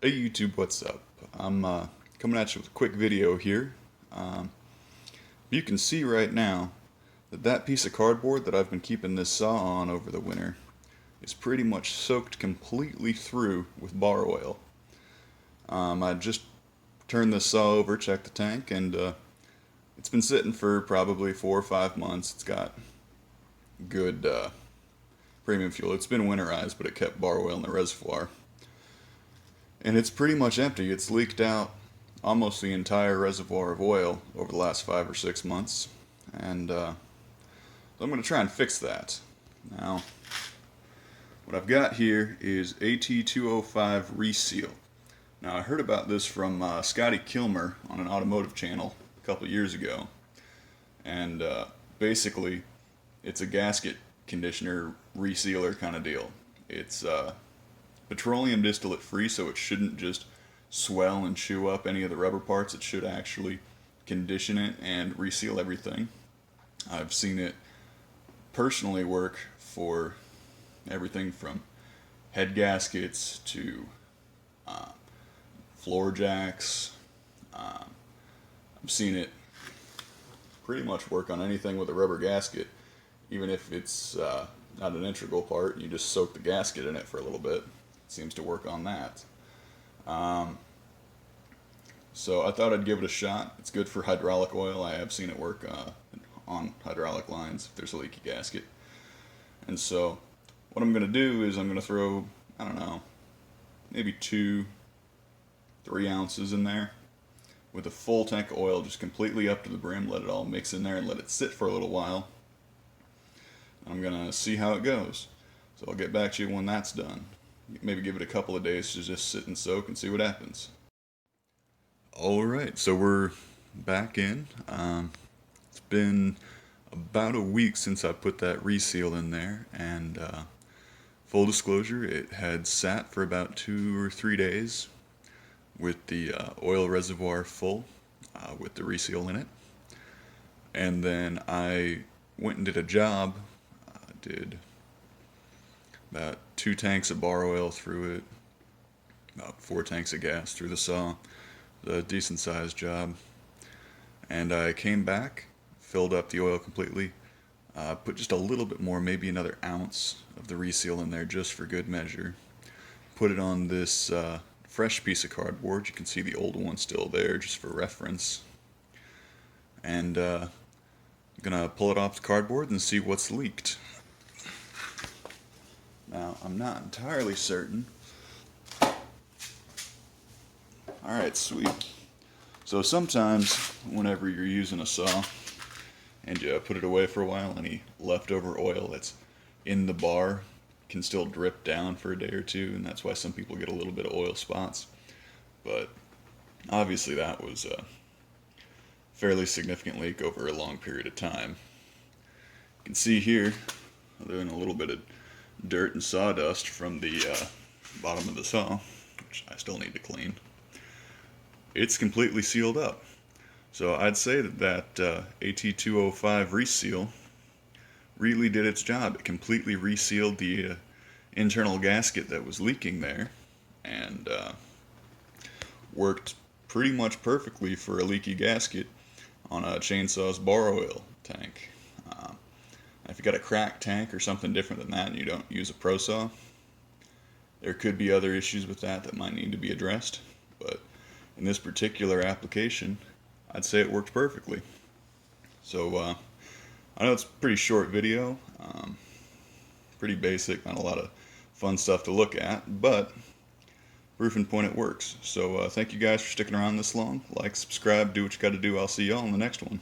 Hey YouTube, what's up? I'm coming at you with a quick video here. You can see right now that that piece of cardboard that I've been keeping this saw on over the winter is pretty much soaked completely through with bar oil. I just turned this saw over, checked the tank, and it's been sitting for probably 4 or 5 months. It's got good premium fuel. It's been winterized, but it kept bar oil in the reservoir. And it's pretty much empty. It's leaked out almost the entire reservoir of oil over the last 5 or 6 months. And so I'm going to try and fix that. Now, what I've got here is AT-205 reseal. Now, I heard about this from Scotty Kilmer on an automotive channel a couple years ago. And basically, it's a gasket conditioner resealer kind of deal. It's petroleum distillate free, so it shouldn't just swell and chew up any of the rubber parts. It should actually condition it and reseal everything. I've seen it personally work for everything from head gaskets to floor jacks. I've seen it pretty much work on anything with a rubber gasket, even if it's not an integral part. You just soak the gasket in it for a little bit. It seems to work on that. So I thought I'd give it a shot. It's good for hydraulic oil. I have seen it work on hydraulic lines if there's a leaky gasket. And so what I'm going to do is I'm going to throw, I don't know, maybe 2-3 ounces in there with a full tank of oil, just completely up to the brim. Let it all mix in there and let it sit for a little while. I'm going to see how it goes. So I'll get back to you when that's done. Maybe give it a couple of days to just sit and soak and see what happens. Alright, so we're back in. It's been about a week since I put that reseal in there, and full disclosure, it had sat for about 2 or 3 days with the oil reservoir full with the reseal in it. And then I went and did a job. Did about 2 tanks of bar oil through it, about 4 tanks of gas through the saw. A decent sized job. And I came back, filled up the oil completely, put just a little bit more, maybe another ounce of the reseal in there just for good measure. Put it on this fresh piece of cardboard. You can see the old one still there just for reference. And I'm gonna pull it off the cardboard and see what's leaked. Now, I'm not entirely certain. Alright, sweet. So sometimes, whenever you're using a saw and you put it away for a while, any leftover oil that's in the bar can still drip down for a day or two, and that's why some people get a little bit of oil spots. But obviously that was a fairly significant leak over a long period of time. You can see here, other than a little bit of dirt and sawdust from the bottom of the saw, which I still need to clean, it's completely sealed up. So I'd say that AT-205 reseal really did its job. It completely resealed the internal gasket that was leaking there, and worked pretty much perfectly for a leaky gasket on a chainsaw's bar oil tank. If you got a cracked tank or something different than that and you don't use a pro saw, there could be other issues with that that might need to be addressed. But in this particular application, I'd say it worked perfectly. So I know it's a pretty short video, pretty basic, not a lot of fun stuff to look at, but proof and point it works. So thank you guys for sticking around this long. Like, subscribe, do what you got to do. I'll see y'all in the next one.